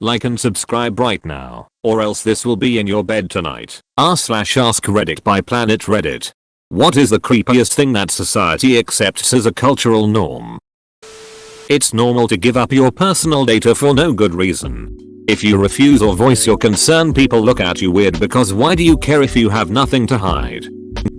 Like and subscribe right now, or else this will be in your bed tonight. r/AskReddit by Planet Reddit. What is the creepiest thing that society accepts as a cultural norm? It's normal to give up your personal data for no good reason. If you refuse or voice your concern, people look at you weird because why do you care if you have nothing to hide?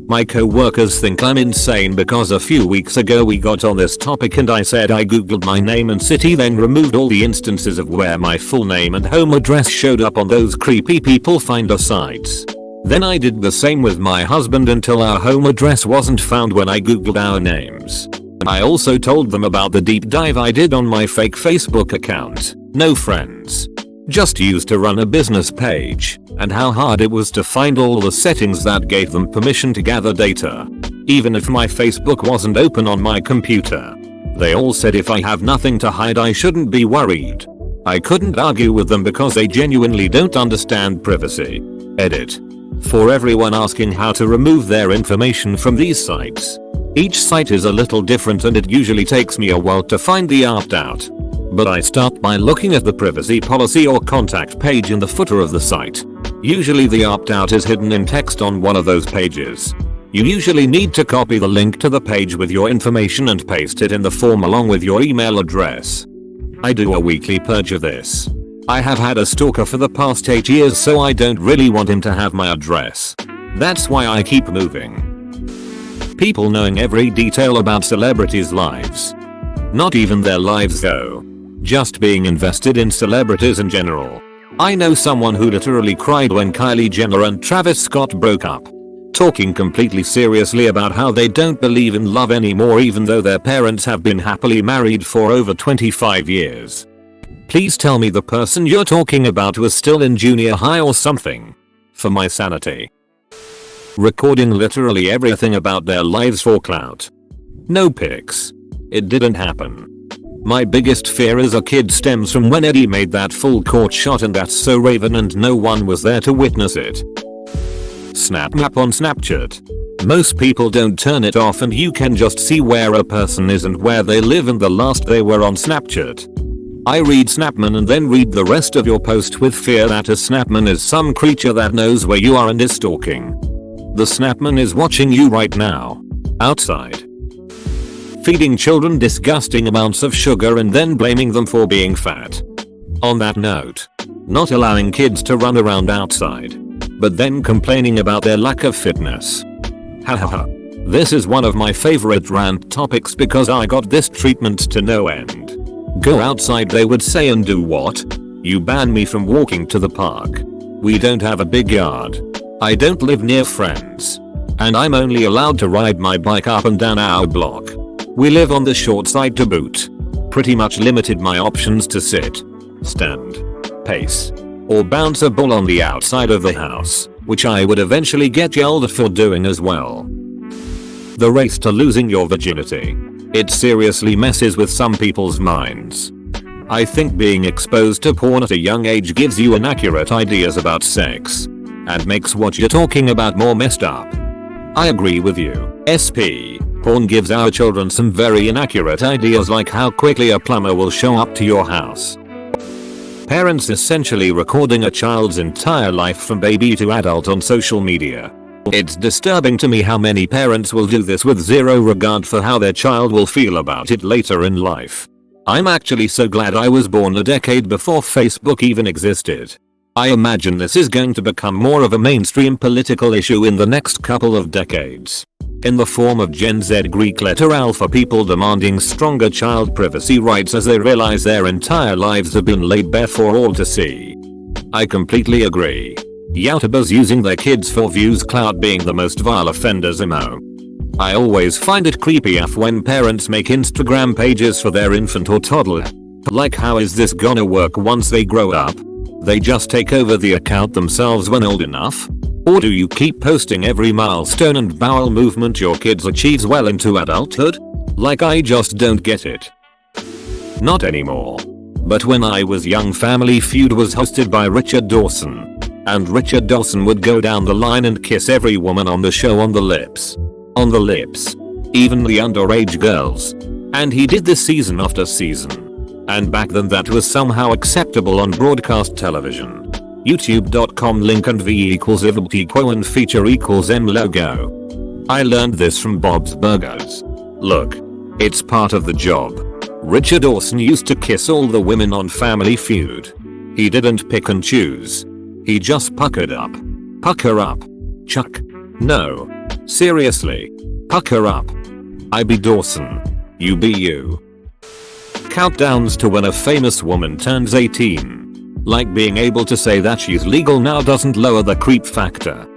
My co-workers think I'm insane because a few weeks ago we got on this topic and I said I googled my name and city, then removed all the instances of where my full name and home address showed up on those creepy people finder sites. Then I did the same with my husband until our home address wasn't found when I googled our names. I also told them about the deep dive I did on my fake Facebook account, no friends, just used to run a business page, and how hard it was to find all the settings that gave them permission to gather data. Even if my Facebook wasn't open on my computer. They all said if I have nothing to hide I shouldn't be worried. I couldn't argue with them because they genuinely don't understand privacy. Edit. For everyone asking how to remove their information from these sites. Each site is a little different and it usually takes me a while to find the opt-out. But I start by looking at the privacy policy or contact page in the footer of the site. Usually the opt-out is hidden in text on one of those pages. You usually need to copy the link to the page with your information and paste it in the form along with your email address. I do a weekly purge of this. I have had a stalker for the past 8 years, so I don't really want him to have my address. That's why I keep moving. People knowing every detail about celebrities' lives. Not even their lives though. Just being invested in celebrities in general. I know someone who literally cried when Kylie Jenner and Travis Scott broke up. Talking completely seriously about how they don't believe in love anymore even though their parents have been happily married for over 25 years. Please tell me the person you're talking about was still in junior high or something. For my sanity. Recording literally everything about their lives for clout. No pics. It didn't happen. My biggest fear as a kid stems from when Eddie made that full court shot and That's So Raven and no one was there to witness it. Snap map on Snapchat. Most people don't turn it off and you can just see where a person is and where they live and the last they were on Snapchat. I read Snapman and then read the rest of your post with fear that a Snapman is some creature that knows where you are and is stalking. The Snapman is watching you right now. Outside. Feeding children disgusting amounts of sugar and then blaming them for being fat. On that note, not allowing kids to run around outside, but then complaining about their lack of fitness. Hahaha. This is one of my favorite rant topics because I got this treatment to no end. Go outside they would say and do what? You ban me from walking to the park. We don't have a big yard. I don't live near friends. And I'm only allowed to ride my bike up and down our block. We live on the short side to boot. Pretty much limited my options to sit, stand, pace, or bounce a ball on the outside of the house, which I would eventually get yelled at for doing as well. The race to losing your virginity. It seriously messes with some people's minds. I think being exposed to porn at a young age gives you inaccurate ideas about sex. And makes what you're talking about more messed up. I agree with you. SP. Porn gives our children some very inaccurate ideas like how quickly a plumber will show up to your house. Parents essentially recording a child's entire life from baby to adult on social media. It's disturbing to me how many parents will do this with zero regard for how their child will feel about it later in life. I'm actually so glad I was born a decade before Facebook even existed. I imagine this is going to become more of a mainstream political issue in the next couple of decades. In the form of Gen Z Greek letter alpha people demanding stronger child privacy rights as they realize their entire lives have been laid bare for all to see. I completely agree. YouTubers using their kids for views, clout being the most vile offenders emo. I always find it creepy AF when parents make Instagram pages for their infant or toddler. Like, how is this gonna work once they grow up? They just take over the account themselves when old enough? Or do you keep posting every milestone and bowel movement your kids achieves well into adulthood? Like, I just don't get it. Not anymore. But when I was young, Family Feud was hosted by Richard Dawson. And Richard Dawson would go down the line and kiss every woman on the show on the lips. On the lips. Even the underage girls. And he did this season after season. And back then that was somehow acceptable on broadcast television. YouTube.com link and V equals event equal and feature equals M logo. I learned this from Bob's Burgers. Look. It's part of the job. Richard Dawson used to kiss all the women on Family Feud. He didn't pick and choose. He just puckered up. Pucker up. Chuck. No. Seriously. Pucker up. I be Dawson. You be you. Countdowns to when a famous woman turns 18. Like being able to say that she's legal now doesn't lower the creep factor.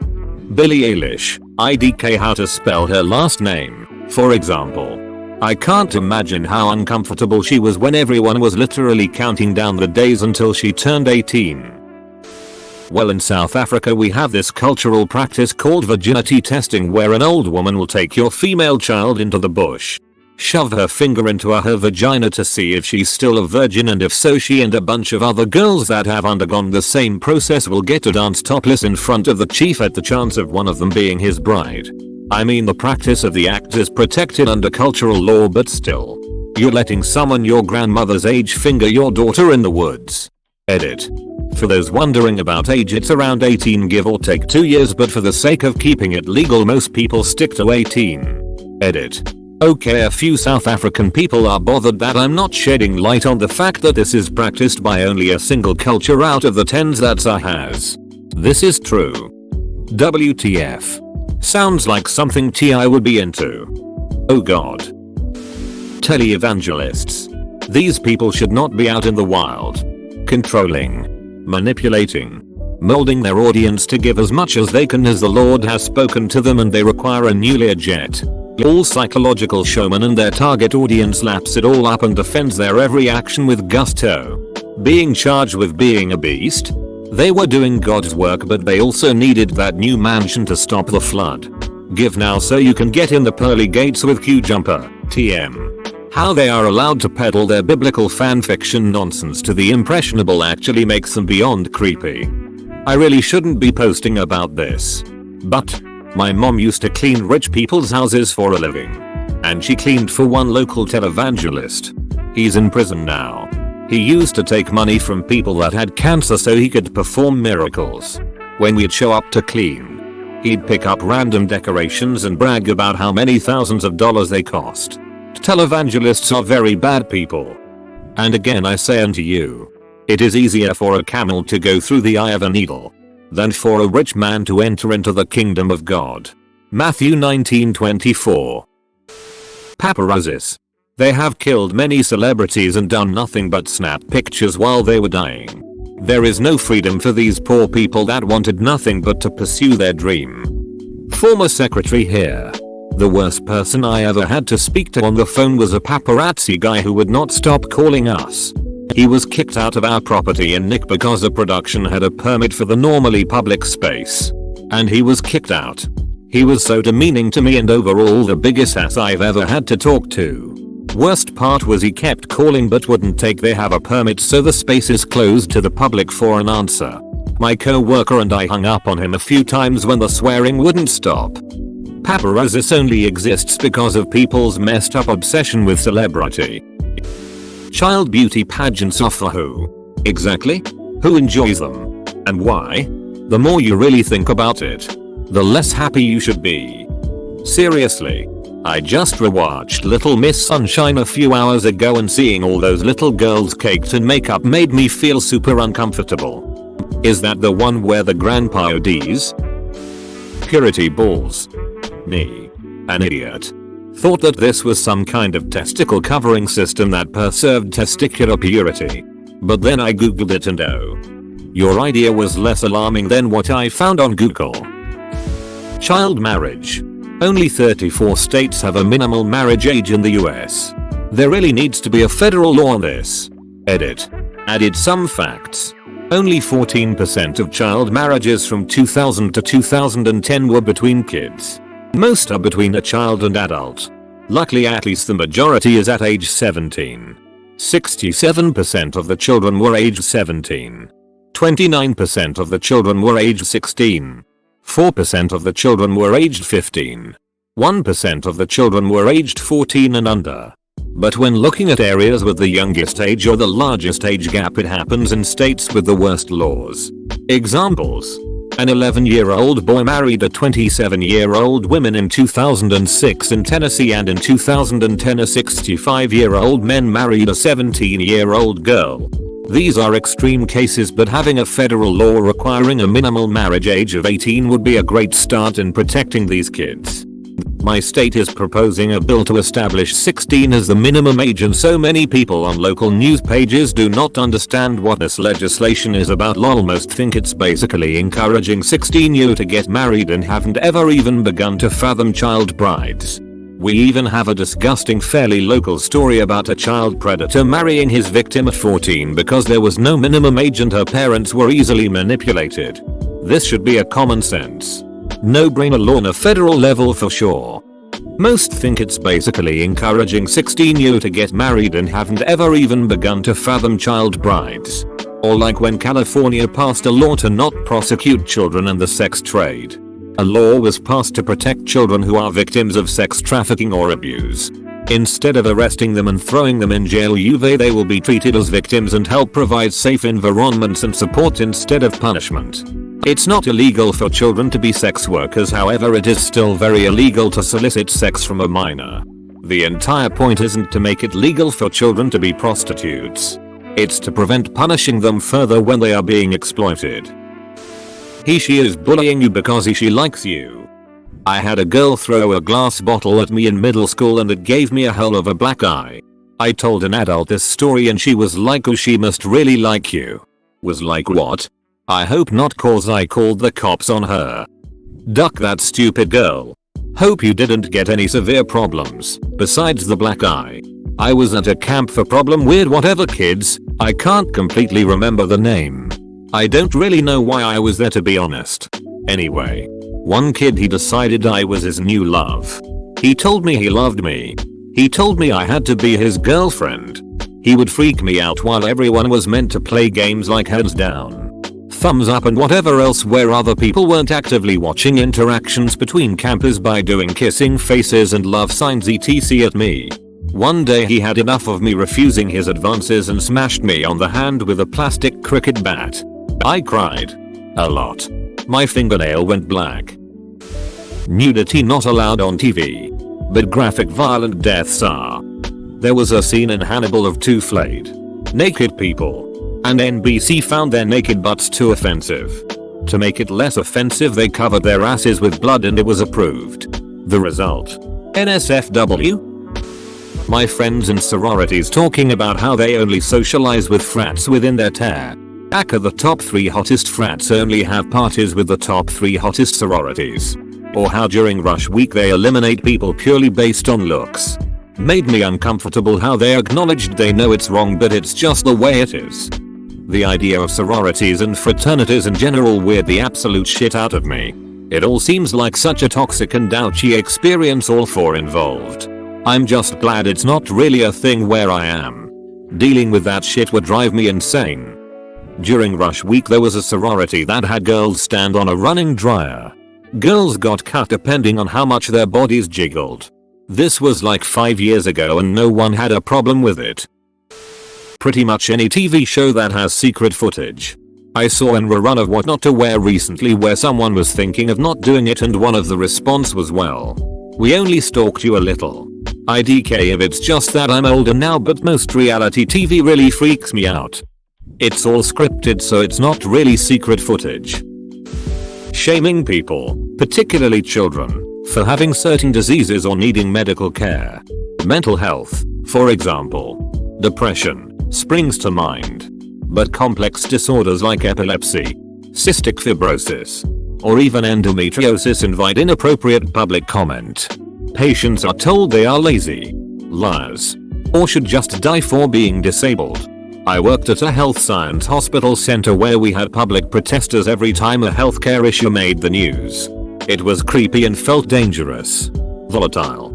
Billie Eilish, IDK how to spell her last name, for example. I can't imagine how uncomfortable she was when everyone was literally counting down the days until she turned 18. Well, in South Africa we have this cultural practice called virginity testing where an old woman will take your female child into the bush, shove her finger into her vagina to see if she's still a virgin, and if so she and a bunch of other girls that have undergone the same process will get to dance topless in front of the chief at the chance of one of them being his bride. I mean, the practice of the act is protected under cultural law, but still. You're letting someone your grandmother's age finger your daughter in the woods. Edit. For those wondering about age, it's around 18 give or take 2 years, but for the sake of keeping it legal most people stick to 18. Edit. Okay, a few South African people are bothered that I'm not shedding light on the fact that this is practiced by only a single culture out of the tens that SAH has. This is true. WTF. Sounds like something TI would be into. Oh god. Televangelists. These people should not be out in the wild. Controlling. Manipulating. Molding their audience to give as much as they can as the Lord has spoken to them, and they require a new Learjet. All psychological showmen and their target audience laps it all up and defends their every action with gusto. Being charged with being a beast? They were doing God's work, but they also needed that new mansion to stop the flood. Give now so you can get in the pearly gates with Q Jumper, TM. How they are allowed to peddle their biblical fanfiction nonsense to the impressionable actually makes them beyond creepy. I really shouldn't be posting about this. But my mom used to clean rich people's houses for a living. And she cleaned for one local televangelist. He's in prison now. He used to take money from people that had cancer so he could perform miracles. When we'd show up to clean, he'd pick up random decorations and brag about how many thousands of dollars they cost. Televangelists are very bad people. And again I say unto you, it is easier for a camel to go through the eye of a needle than for a rich man to enter into the kingdom of God. Matthew 19:24. Paparazzis. They have killed many celebrities and done nothing but snap pictures while they were dying. There is no freedom for these poor people that wanted nothing but to pursue their dream. Former secretary here. The worst person I ever had to speak to on the phone was a paparazzi guy who would not stop calling us. He was kicked out of our property in Nick because the production had a permit for the normally public space. And he was kicked out. He was so demeaning to me and overall the biggest ass I've ever had to talk to. Worst part was he kept calling but wouldn't take they have a permit, so the space is closed to the public for an answer. My co-worker and I hung up on him a few times when the swearing wouldn't stop. Paparazzis only exists because of people's messed up obsession with celebrity. Child beauty pageants are for who? Exactly? Who enjoys them? And why? The more you really think about it, the less happy you should be. Seriously. I just rewatched Little Miss Sunshine a few hours ago, and seeing all those little girls caked in makeup made me feel super uncomfortable. Is that the one where the grandpa ODs? Purity balls. Me. An idiot. Thought that this was some kind of testicle covering system that preserved testicular purity. But then I googled it and oh. Your idea was less alarming than what I found on Google. Child marriage. Only 34 states have a minimal marriage age in the US. There really needs to be a federal law on this. Edit. Added some facts. Only 14% of child marriages from 2000 to 2010 were between kids. Most are between a child and adult. Luckily at least the majority is at age 17. 67% of the children were aged 17. 29% of the children were aged 16. 4% of the children were aged 15. 1% of the children were aged 14 and under. But when looking at areas with the youngest age or the largest age gap, it happens in states with the worst laws. Examples: an 11-year-old boy married a 27-year-old woman in 2006 in Tennessee, and in 2010 a 65-year-old man married a 17-year-old girl. These are extreme cases, but having a federal law requiring a minimal marriage age of 18 would be a great start in protecting these kids. My state is proposing a bill to establish 16 as the minimum age, and so many people on local news pages do not understand what this legislation is about. Lol, most think it's basically encouraging 16-year to get married and haven't ever even begun to fathom child brides. We even have a disgusting, fairly local story about a child predator marrying his victim at 14 because there was no minimum age and her parents were easily manipulated. This should be a common sense no-brainer law on a federal level for sure. Most think it's basically encouraging 16-year to get married and haven't ever even begun to fathom child brides. Or like when California passed a law to not prosecute children in the sex trade. A law was passed to protect children who are victims of sex trafficking or abuse. Instead of arresting them and throwing them in jail, they will be treated as victims and help provide safe environments and support instead of punishment. It's not illegal for children to be sex workers, however it is still very illegal to solicit sex from a minor. The entire point isn't to make it legal for children to be prostitutes. It's to prevent punishing them further when they are being exploited. She is bullying you because she likes you. I had a girl throw a glass bottle at me in middle school and it gave me a hell of a black eye. I told an adult this story and she was like, "Oh, she must really like you." Was like, what? I hope not, cause I called the cops on her. Duck that stupid girl. Hope you didn't get any severe problems besides the black eye. I was at a camp for problem weird whatever kids. I can't completely remember the name. I don't really know why I was there, to be honest. Anyway, one kid, he decided I was his new love. He told me he loved me. He told me I had to be his girlfriend. He would freak me out while everyone was meant to play games like hands down, thumbs up and whatever else, where other people weren't actively watching interactions between campers by doing kissing faces and love signs etc at me. One day he had enough of me refusing his advances and smashed me on the hand with a plastic cricket bat. I cried a lot. My fingernail went black. Nudity not allowed on TV, but graphic violent deaths are. There was a scene in Hannibal of two flayed naked people, and NBC found their naked butts too offensive. To make it less offensive, they covered their asses with blood and it was approved. The result? NSFW? My friends in sororities talking about how they only socialize with frats within their tier. Aka the top 3 hottest frats only have parties with the top 3 hottest sororities. Or how during rush week they eliminate people purely based on looks. Made me uncomfortable how they acknowledged they know it's wrong but it's just the way it is. The idea of sororities and fraternities in general weird the absolute shit out of me. It all seems like such a toxic and ouchy experience all for involved. I'm just glad it's not really a thing where I am. Dealing with that shit would drive me insane. During rush week there was a sorority that had girls stand on a running dryer. Girls got cut depending on how much their bodies jiggled. This was like 5 years ago and no one had a problem with it. Pretty much any TV show that has secret footage. I saw an rerun of What Not to Wear recently where someone was thinking of not doing it and one of the response was, "Well, we only stalked you a little. IDK if it's just that I'm older now, but most reality TV really freaks me out. It's all scripted so it's not really secret footage." Shaming people, particularly children, for having certain diseases or needing medical care. Mental health, for example. Depression springs to mind. But complex disorders like epilepsy, cystic fibrosis, or even endometriosis invite inappropriate public comment. Patients are told they are lazy, liars, or should just die for being disabled. I worked at a health science hospital center where we had public protesters every time a healthcare issue made the news. It was creepy and felt dangerous. Volatile.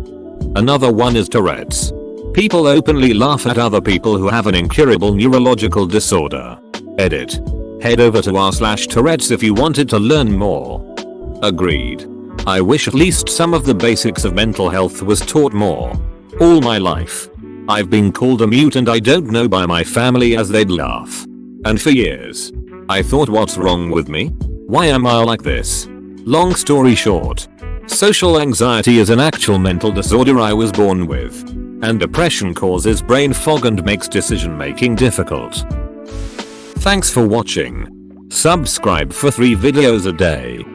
Another one is Tourette's. People openly laugh at other people who have an incurable neurological disorder. Edit. Head over to r/Tourette's if you wanted to learn more. Agreed. I wish at least some of the basics of mental health was taught more. All my life, I've been called a mutant I don't know by my family as they'd laugh. And for years, I thought, what's wrong with me? Why am I like this? Long story short, social anxiety is an actual mental disorder I was born with. And depression causes brain fog and makes decision making difficult. Thanks for watching. Subscribe for 3 videos a day.